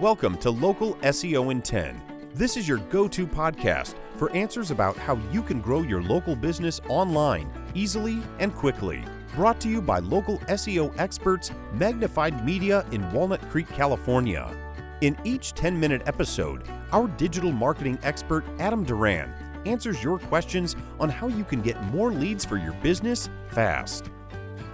Welcome to Local SEO in 10. This is your go-to podcast for answers about how you can grow your local business online easily and quickly. Brought to you by local SEO experts Magnified Media in Walnut Creek, California. In each 10-minute episode, our digital marketing expert Adam Duran answers your questions on how you can get more leads for your business fast.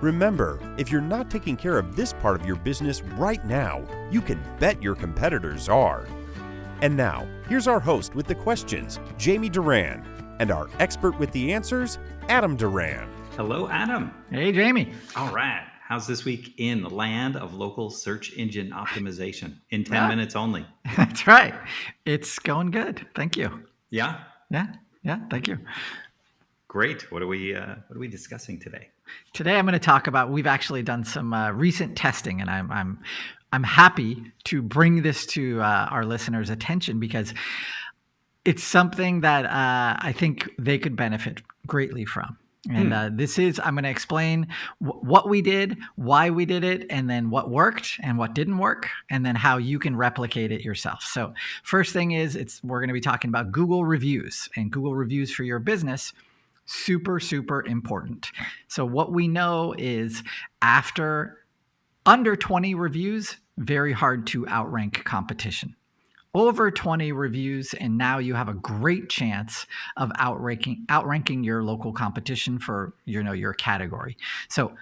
Remember, if you're not taking care of this part of your business right now, you can bet your competitors are. And now, here's our host with the questions, Jamie Duran, and our expert with the answers, Adam Duran. Hello, Adam. Hey, Jamie. All right. How's this week in the land of local search engine optimization? In 10 minutes only. That's right. It's going good. Thank you. Yeah? Yeah. Thank you. Great. What are we discussing today? Today, I'm going to talk about. We've actually done some recent testing, and I'm happy to bring this to our listeners' attention because it's something that I think they could benefit greatly from. And I'm going to explain what we did, why we did it, and then what worked and what didn't work, and then how you can replicate it yourself. So first thing is, we're going to be talking about Google reviews and Google reviews for your business. Super, super important. So what we know is after under 20 reviews, very hard to outrank competition. Over 20 reviews, and now you have a great chance of outranking your local competition for your category. So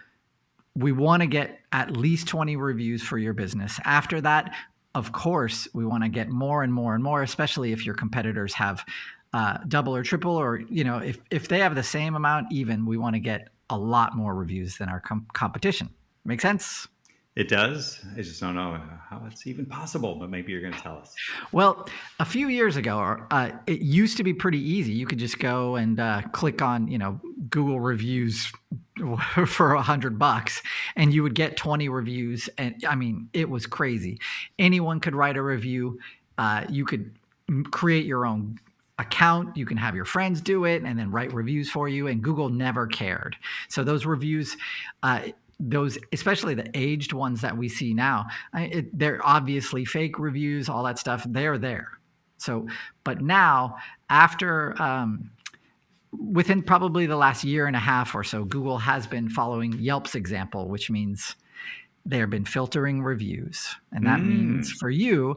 we want to get at least 20 reviews for your business. After that, of course, we want to get more and more and more, especially if your competitors have double or triple, or if they have the same amount, even, we want to get a lot more reviews than our competition. Make sense? It does. I just don't know how it's even possible, but maybe you're going to tell us. Well, a few years ago, it used to be pretty easy. You could just go and click on, Google reviews for $100, and you would get 20 reviews. And I mean, it was crazy. Anyone could write a review. You could create your own account. You can have your friends do it and then write reviews for you. And Google never cared. So those reviews, those, especially the aged ones that we see now, they're obviously fake reviews, all that stuff. They're there. So, but now after, within probably the last year and a half or so, Google has been following Yelp's example, which means they've been filtering reviews. And that means for you,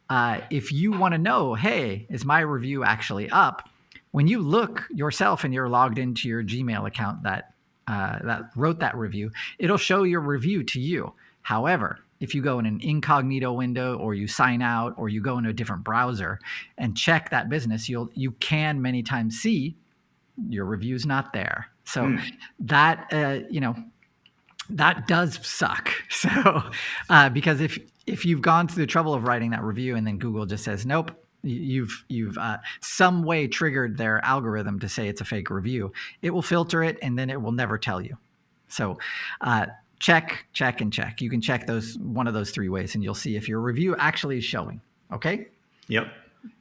if you want to know, hey, is my review actually up? When you look yourself and you're logged into your Gmail account that wrote that review, it'll show your review to you. However, if you go in an incognito window, or you sign out, or you go into a different browser and check that business, you can many times see your review's not there. So that that does suck. So because if you've gone through the trouble of writing that review and then Google just says, nope, you've some way triggered their algorithm to say it's a fake review, it will filter it and then it will never tell you. So check, and check. You can check one of those three ways and you'll see if your review actually is showing. Okay? Yep.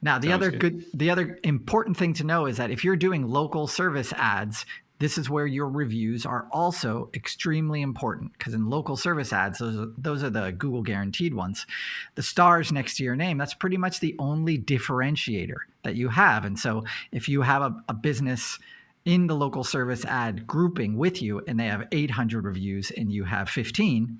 Now, the other important thing to know is that if you're doing local service ads, this is where your reviews are also extremely important, because in local service ads, those are the Google guaranteed ones. The stars next to your name, that's pretty much the only differentiator that you have. And so if you have a business in the local service ad grouping with you and they have 800 reviews and you have 15,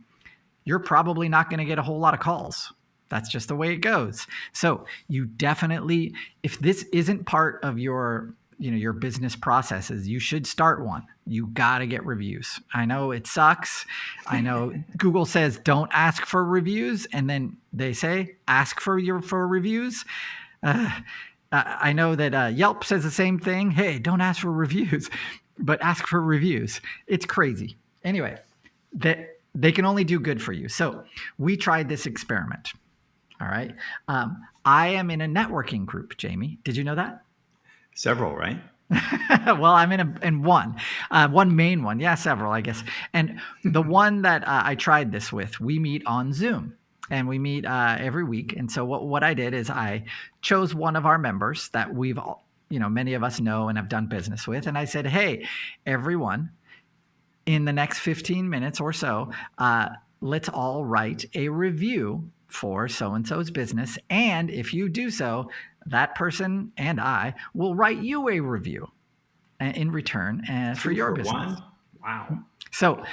you're probably not going to get a whole lot of calls. That's just the way it goes. So you definitely, if this isn't part of your business processes, you should start one. You got to get reviews. I know it sucks. I know Google says don't ask for reviews, and then they say ask for reviews. I know that Yelp says the same thing. Hey, don't ask for reviews, but ask for reviews. It's crazy. Anyway, they can only do good for you. So we tried this experiment. All right. I am in a networking group, Jamie. Did you know that? Several, right? Well, I'm in one main one. Yeah, several, I guess. And the one that I tried this with, we meet on Zoom, and we meet every week. And so what I did is I chose one of our members that we've, many of us know and have done business with. And I said, hey, everyone, in the next 15 minutes or so, let's all write a review for so-and-so's business. And if you do so, that person and I will write you a review in return for your business. One? Wow. So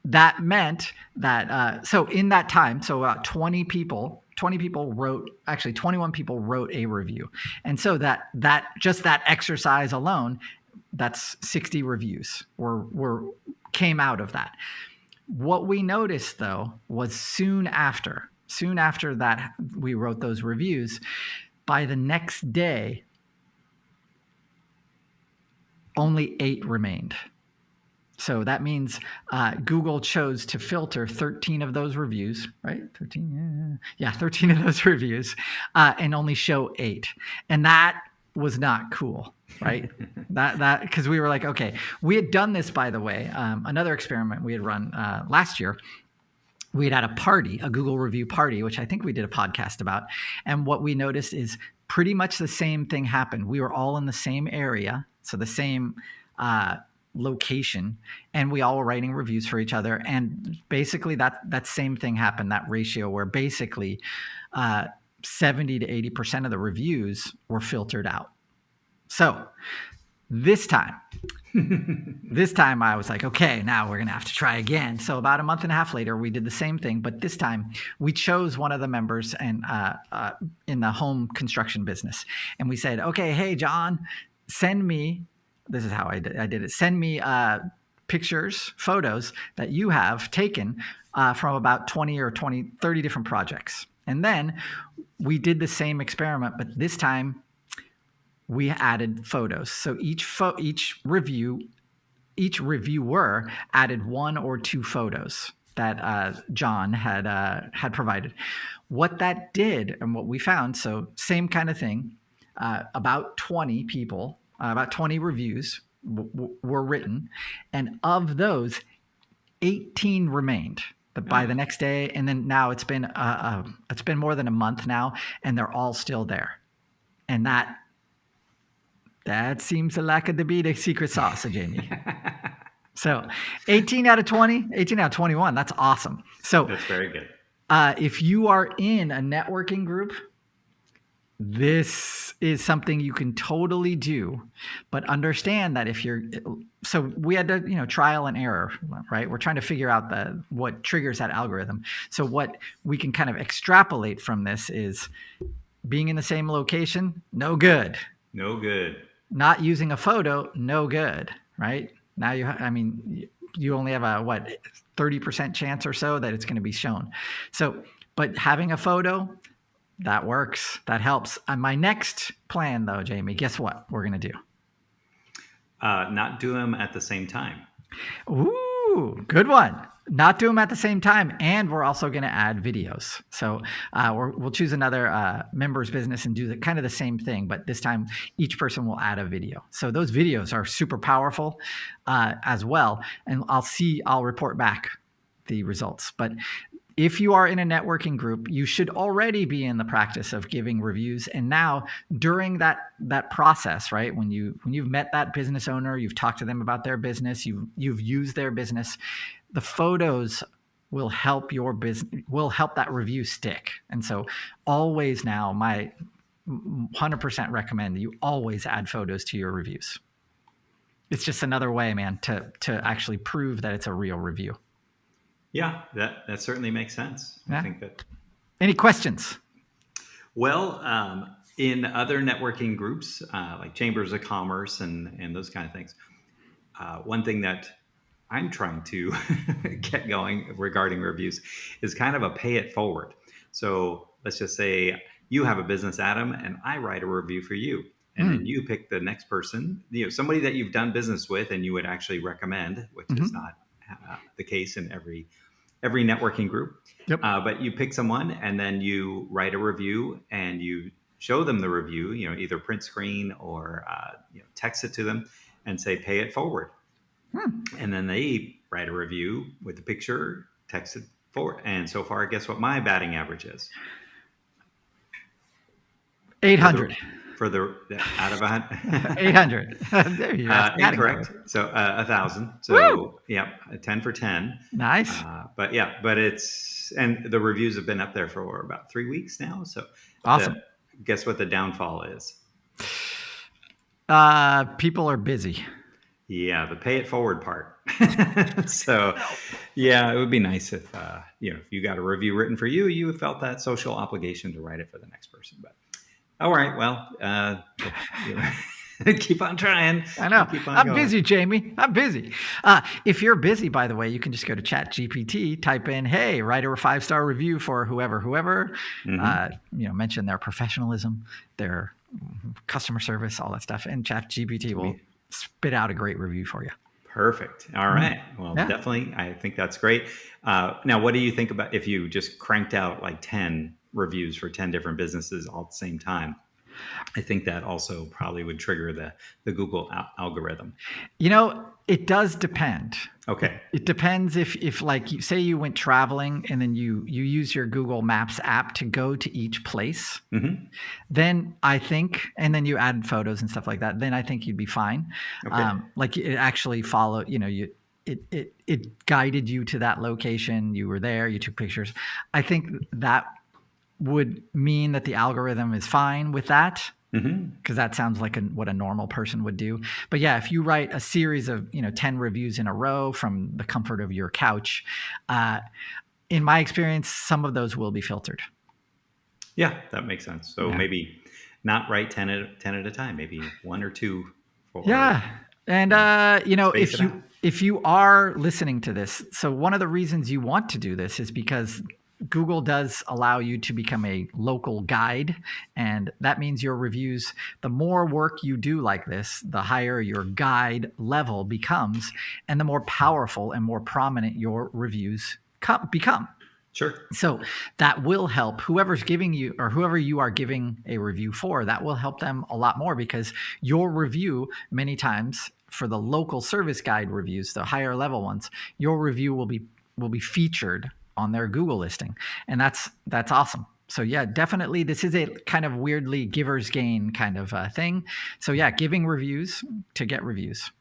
that meant that, so in that time, so about 21 people wrote a review. And so that just that exercise alone, that's 60 reviews came out of that. What we noticed though was soon after that we wrote those reviews, by the next day, only 8 remained. So that means Google chose to filter 13 of those reviews, right? 13 of those reviews, and only show 8. And that was not cool, right? that because we were like, okay, we had done this, by the way, another experiment we had run last year. We had a party, a Google review party, which I think we did a podcast about. And what we noticed is pretty much the same thing happened. We were all in the same area, so the same location, and we all were writing reviews for each other. And basically that same thing happened, that ratio where basically 70 to 80% of the reviews were filtered out. So this time I was like, okay, now we're going to have to try again. So about a month and a half later, we did the same thing, but this time we chose one of the members and in the home construction business. And we said, okay, hey, John, send me, this is how I did it. Send me pictures, photos that you have taken from about 30 different projects. And then we did the same experiment, but this time we added photos. So each reviewer added 1 or 2 photos that John had provided. What that did and what we found, so same kind of thing, about 20 people, about 20 reviews were written, and of those, 18 remained. But by the next day, and then now it's been more than a month now, and they're all still there, and that seems like to be the secret sauce, Jamie. So 18 out of 21, that's awesome. So that's very good. If you are in a networking group, this is something you can totally do, but understand that so we had to, trial and error, right? We're trying to figure out what triggers that algorithm. So what we can kind of extrapolate from this is being in the same location, no good. No good. Not using a photo, no good, right? Now you only have a 30% chance or so that it's going to be shown. So, but having a photo, that works. That helps. My next plan, though, Jamie, guess what we're going to do? Not do them at the same time. Ooh, good one. Not do them at the same time. And we're also going to add videos. So we'll choose another member's business and do kind of the same thing. But this time, each person will add a video. So those videos are super powerful as well. And I'll report back the results. But if you are in a networking group, you should already be in the practice of giving reviews. And now during that process, right, when you've met that business owner, you've talked to them about their business, you've used their business, the photos will help that review stick. And so always now, my 100% recommend that you always add photos to your reviews. It's just another way, man, to actually prove that it's a real review. Yeah, that certainly makes sense. Yeah. I think that. Any questions? Well, in other networking groups, like chambers of commerce and those kind of things, one thing that I'm trying to get going regarding reviews is kind of a pay it forward. So let's just say you have a business, Adam, and I write a review for you. And then you pick the next person, somebody that you've done business with and you would actually recommend, which is not the case in every networking group. Yep. But you pick someone and then you write a review and you show them the review, either print screen or text it to them and say, pay it forward. And then they write a review with the picture, text it forward. And so far, guess what my batting average is? 800. Out of 100. 800. There you go. Incorrect. So 1,000. So Woo! yeah, 10 for 10. Nice. But it's And the reviews have been up there for about 3 weeks now. So awesome. Guess what the downfall is? People are busy. Yeah, the pay it forward part. So, yeah, it would be nice if if you got a review written for you, you felt that social obligation to write it for the next person. But all right, well, keep on trying. I know. I'm going. busy, Jamie. I'm busy. If you're busy, by the way, you can just go to ChatGPT, type in, "Hey, write a 5-star review for whoever." Mm-hmm. Mention their professionalism, their customer service, all that stuff, and ChatGPT will spit out a great review for you. Perfect. All right. Well, definitely. I think that's great. Now, what do you think about if you just cranked out like 10 reviews for 10 different businesses all at the same time? I think that also probably would trigger the Google algorithm. It does depend. Okay. It depends if like say you went traveling and then you use your Google Maps app to go to each place, Mm-hmm. then I think, and then you add photos and stuff like that, then I think you'd be fine. Okay. Like it actually followed, it guided you to that location. You were there, you took pictures. I think that would mean that the algorithm is fine with that. Because that sounds like what a normal person would do. But yeah, if you write a series of 10 reviews in a row from the comfort of your couch, in my experience, some of those will be filtered. Yeah, that makes sense. So maybe not write 10 at a time, maybe 1 or 2. And if you are listening to this, so one of the reasons you want to do this is because Google does allow you to become a local guide, and that means your reviews, the more work you do like this, the higher your guide level becomes, and the more powerful and more prominent your reviews become. Sure. So that will help whoever's giving you or whoever you are giving a review for, that will help them a lot more because your review many times for the local service guide reviews, the higher level ones, your review will be featured on their Google listing. And that's awesome. So yeah, definitely this is a kind of weirdly giver's gain kind of thing. So yeah, giving reviews to get reviews.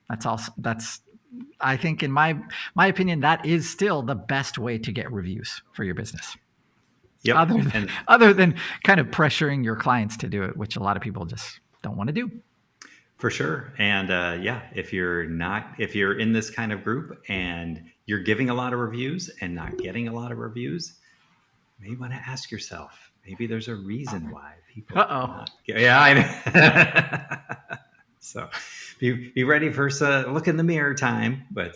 I think in my opinion, that is still the best way to get reviews for your business. Yep. Other than kind of pressuring your clients to do it, which a lot of people just don't want to do. For sure. And if you're in this kind of group and you're giving a lot of reviews and not getting a lot of reviews, you may want to ask yourself, maybe there's a reason why people. Yeah, I know. So be ready for look in the mirror time, but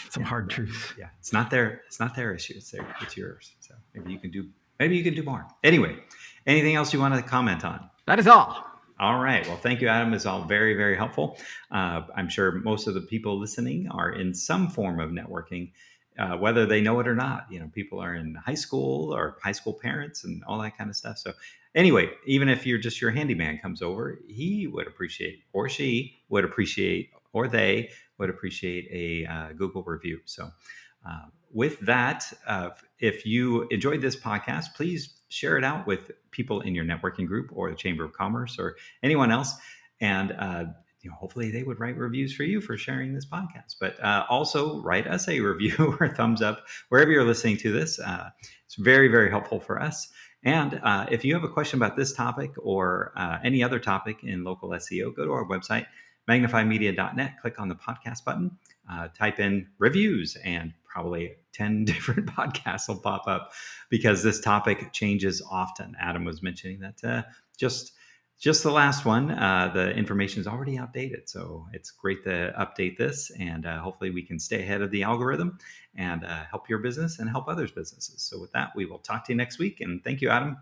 some hard truths. Yeah, it's not their issue. It's yours. So maybe you can do more. Anyway, anything else you want to comment on? That is all. All right. Well, thank you, Adam. It's all very, very helpful. I'm sure most of the people listening are in some form of networking, whether they know it or not. People are in high school or high school parents and all that kind of stuff. So anyway, even if your handyman comes over, he would appreciate, or she would appreciate, or they would appreciate a Google review. So with that, if you enjoyed this podcast, please share it out with people in your networking group or the Chamber of Commerce or anyone else. And hopefully they would write reviews for you for sharing this podcast. But also write us a review or thumbs up wherever you're listening to this. It's very, very helpful for us. And if you have a question about this topic or any other topic in local SEO, go to our website, magnifiedmedia.net, click on the podcast button, type in reviews, and probably 10 different podcasts will pop up because this topic changes often. Adam was mentioning that just the last one, the information is already outdated. So it's great to update this, and hopefully we can stay ahead of the algorithm and help your business and help others' businesses. So with that, we will talk to you next week. And thank you, Adam.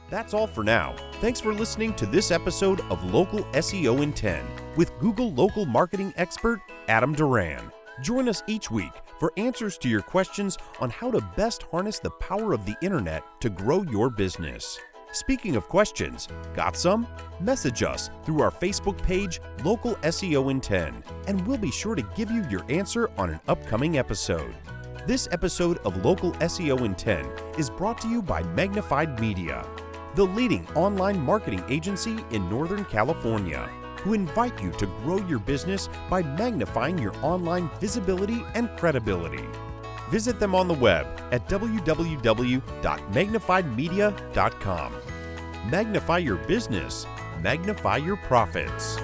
That's all for now. Thanks for listening to this episode of Local SEO in 10 with Google local marketing expert Adam Duran. Join us each week for answers to your questions on how to best harness the power of the internet to grow your business. Speaking of questions, got some? Message us through our Facebook page, Local SEO in 10, and we'll be sure to give you your answer on an upcoming episode. This episode of Local SEO in 10 is brought to you by Magnified Media, the leading online marketing agency in Northern California, who invite you to grow your business by magnifying your online visibility and credibility. Visit them on the web at www.magnifiedmedia.com. Magnify your business, magnify your profits.